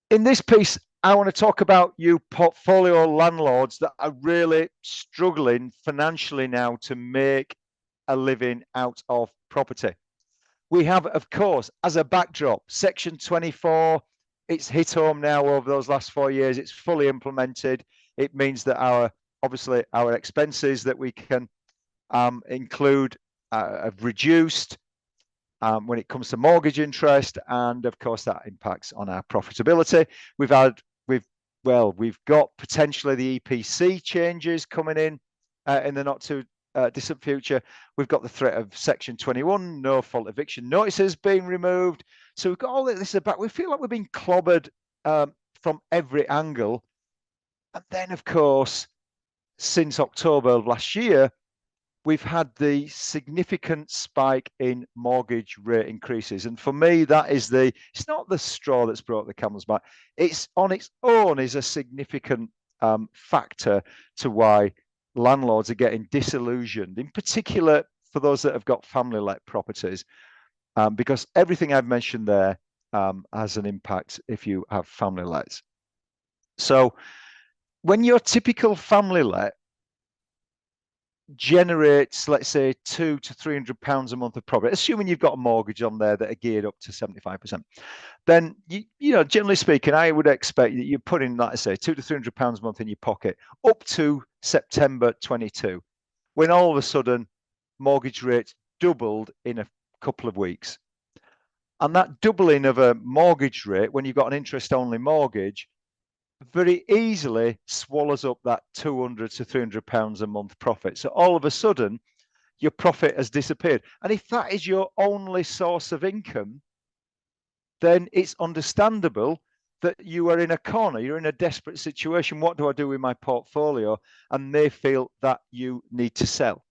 In this piece, I want to talk about you portfolio landlords that are really struggling financially now to make a living out of property. We have, of course, as a backdrop, Section 24. It's hit home now over those last 4 years. It's fully implemented. It means that obviously our expenses that we can include have reduced when it comes to mortgage interest, and of course that impacts on our profitability. We've got potentially the EPC changes coming in the not too distant future. We've got the threat of Section 21, no fault eviction notices being removed. So we've got all this about. We feel like we've been clobbered from every angle. And then, of course, since October of last year, we've had the significant spike in mortgage rate increases. And for me, it's not the straw that's brought the camel's back. It's on its own is a significant factor to why landlords are getting disillusioned, in particular for those that have got family-let properties, because everything I've mentioned there has an impact if you have family-lets. So when your typical family-let generates, let's say, £200 to £300 a month of profit, assuming you've got a mortgage on there that are geared up to 75%, then generally speaking, I would expect that you're putting, like I say, £200 to £300 a month in your pocket up to September 22, when all of a sudden mortgage rates doubled in a couple of weeks. And that doubling of a mortgage rate, when you've got an interest-only mortgage, very easily swallows up that £200 to £300 a month profit. So all of a sudden, your profit has disappeared. And if that is your only source of income, then it's understandable that you are in a corner. You're in a desperate situation. What do I do with my portfolio? And they feel that you need to sell.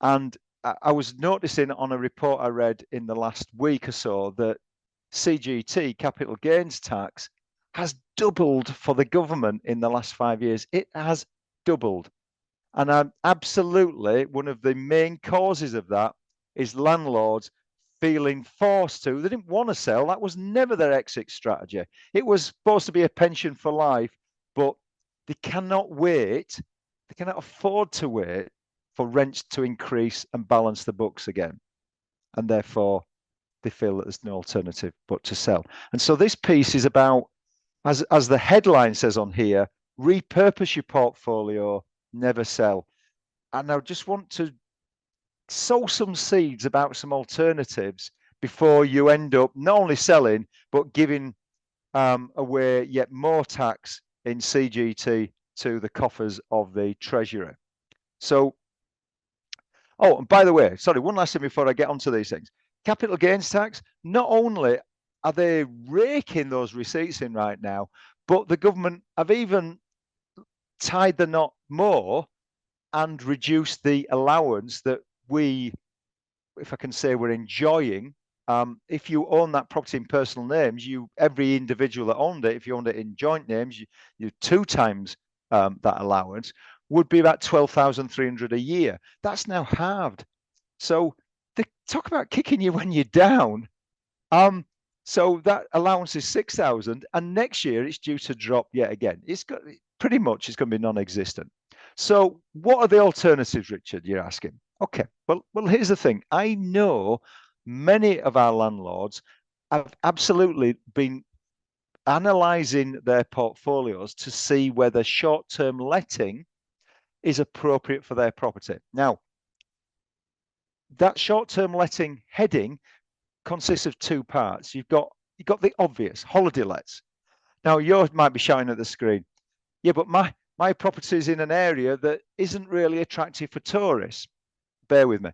And I was noticing on a report I read in the last week or so that CGT, capital gains tax, has doubled for the government in the last 5 years. It has doubled. And absolutely, one of the main causes of that is landlords feeling forced to. They didn't want to sell. That was never their exit strategy. It was supposed to be a pension for life, but they cannot wait. They cannot afford to wait for rents to increase and balance the books again. And therefore, they feel that there's no alternative but to sell. And so this piece is about, as the headline says on here, repurpose your portfolio, never sell. And I just want to sow some seeds about some alternatives before you end up not only selling, but giving away yet more tax in CGT to the coffers of the Treasury. So, and by the way, sorry, one last thing before I get onto these things. Capital gains tax, not only are they raking those receipts in right now, but the government have even tied the knot more and reduced the allowance that we, if I can say, we're enjoying. If you own that property in personal names, every individual that owned it, if you owned it in joint names, you 2 times that allowance would be about $12,300 a year. That's now halved. So they talk about kicking you when you're down. So that allowance is 6,000, and next year it's due to drop yet again. It's going to be non-existent. So what are the alternatives, Richard? You're asking. Okay. Well, here's the thing. I know many of our landlords have absolutely been analysing their portfolios to see whether short-term letting is appropriate for their property. Now, that short-term letting heading consists of 2 parts. You've got the obvious holiday lets. Now, yours might be shouting at the screen. Yeah, but my property is in an area that isn't really attractive for tourists. Bear with me.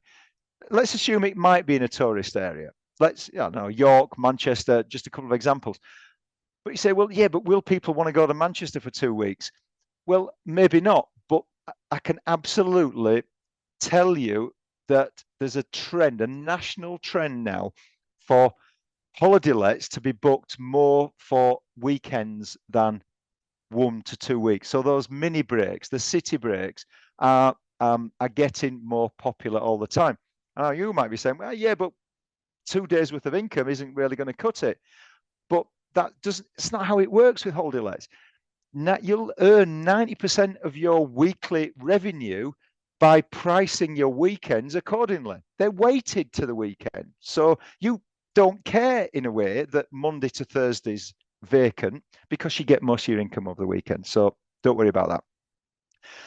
Let's assume it might be in a tourist area. York, Manchester, just a couple of examples. But you say, well, yeah, but will people want to go to Manchester for 2 weeks? Well, maybe not, but I can absolutely tell you that there's a trend, a national trend now for holiday lets to be booked more for weekends than 1 to 2 weeks. So those mini breaks, the city breaks, are getting more popular all the time. Now you might be saying, well, yeah, but 2 days worth of income isn't really going to cut it. But it's not how it works with holiday lets. You'll earn 90% of your weekly revenue by pricing your weekends accordingly. They're weighted to the weekend. So you don't care in a way that Monday to Thursday's vacant because you get most of your income over the weekend. So don't worry about that.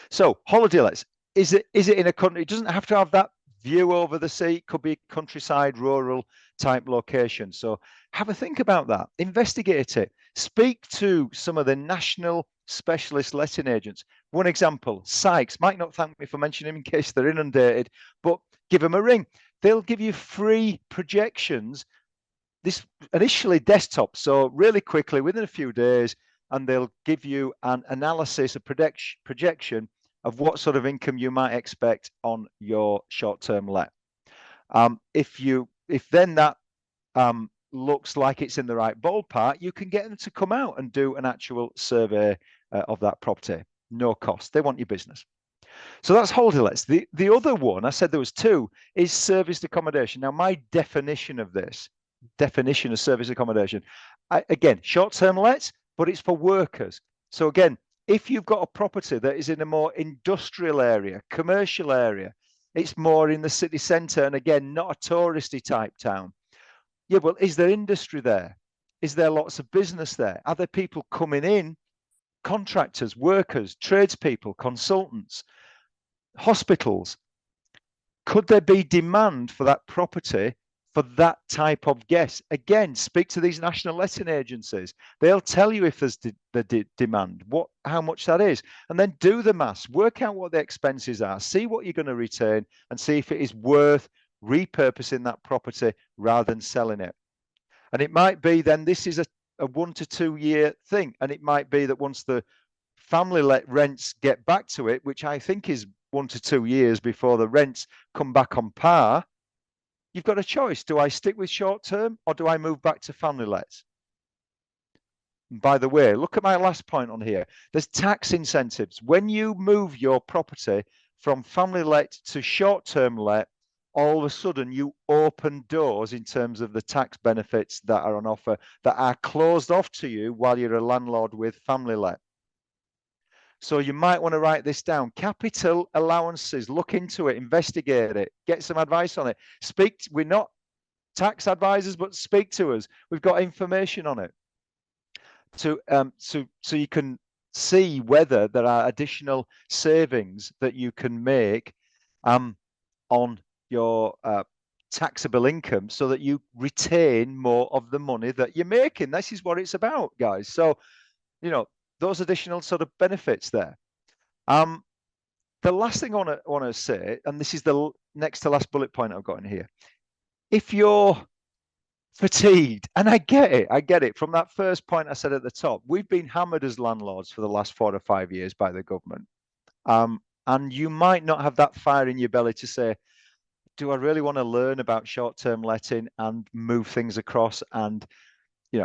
So holiday lets, is it in a country? It doesn't have to have that view over the sea. It could be countryside, rural type location. So have a think about that. Investigate it. Speak to some of the national specialist letting agents. One example, Sykes might not thank me for mentioning him in case they're inundated, but give them a ring. They'll give you free projections. This initially desktop, so really quickly within a few days, and they'll give you an analysis, a projection of what sort of income you might expect on your short-term let. If then that looks like it's in the right ballpark, you can get them to come out and do an actual survey of that property. No cost. They want your business. So that's holiday lets. The other one, I said there was two, is serviced accommodation. Now, my definition of service accommodation, again, short-term lets, but it's for workers. So again, if you've got a property that is in a more industrial area, commercial area, it's more in the city centre, and again, not a touristy type town. Yeah, well, is there industry there? Is there lots of business there? Are there people coming in, contractors, workers, tradespeople, consultants, hospitals? Could there be demand for that property for that type of guest? Again, speak to these national letting agencies. They'll tell you if there's the demand, how much that is, and then do the maths, work out what the expenses are, see what you're going to retain, and see if it is worth repurposing that property rather than selling it. And it might be then this is a 1 to 2 year thing, and it might be that once the family let rents get back to it, which I think is 1 to 2 years before the rents come back on par, you've got a choice. Do I stick with short term or do I move back to family lets? And by the way, look at my last point on here. There's tax incentives. When you move your property from family let to short term let, all of a sudden you open doors in terms of the tax benefits that are on offer that are closed off to you while you're a landlord with family let. So you might want to write this down. Capital allowances, look into it, investigate it, get some advice on it. We're not tax advisors, but speak to us. We've got information on it. So you can see whether there are additional savings that you can make on your taxable income so that you retain more of the money that you're making. This is what it's about, guys. So, those additional sort of benefits there. The last thing I want to say, and this is the next to last bullet point I've got in here. If you're fatigued, and I get it from that first point I said at the top, we've been hammered as landlords for the last 4 or 5 years by the government. And you might not have that fire in your belly to say, do I really want to learn about short-term letting and move things across and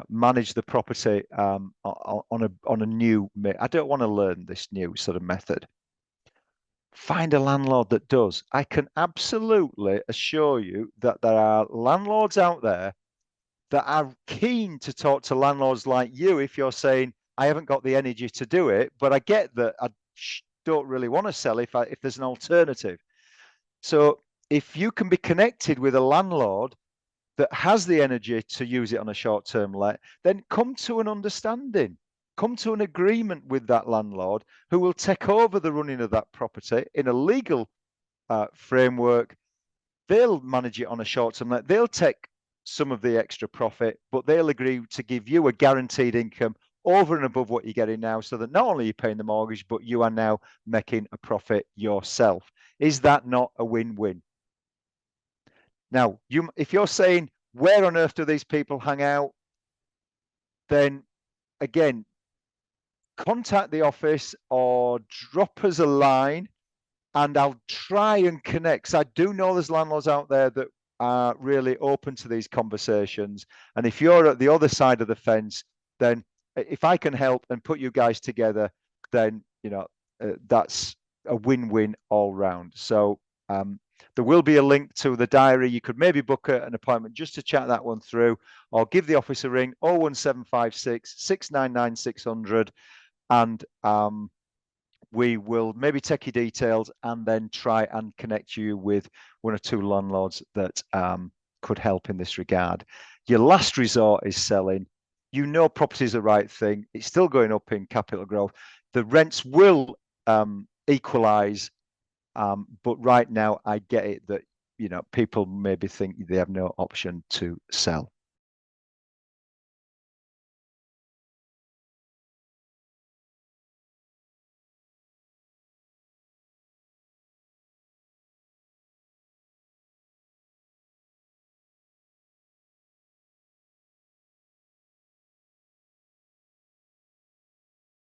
manage the property on a new. I don't want to learn this new sort of method. Find a landlord that does. I can absolutely assure you that there are landlords out there that are keen to talk to landlords like you if you're saying, I haven't got the energy to do it, but I get that I don't really want to sell if there's an alternative. So if you can be connected with a landlord that has the energy to use it on a short-term let, then come to an understanding, come to an agreement with that landlord who will take over the running of that property in a legal framework. They'll manage it on a short-term let. They'll take some of the extra profit, but they'll agree to give you a guaranteed income over and above what you're getting now, so that not only are you paying the mortgage, but you are now making a profit yourself. Is that not a win-win? Now, if you're saying, where on earth do these people hang out? Then, again, contact the office or drop us a line and I'll try and connect. So I do know there's landlords out there that are really open to these conversations. And if you're at the other side of the fence, then if I can help and put you guys together, then, that's a win-win all round. So, There will be a link to the diary. You could maybe book an appointment just to chat that one through, or give the office a ring, 01756 699 600, and we will maybe take your details and then try and connect you with one or two landlords that could help in this regard. Your last resort is selling. You know property is the right thing. It's still going up in capital growth. The rents will equalize, but right now I get it that people maybe think they have no option to sell.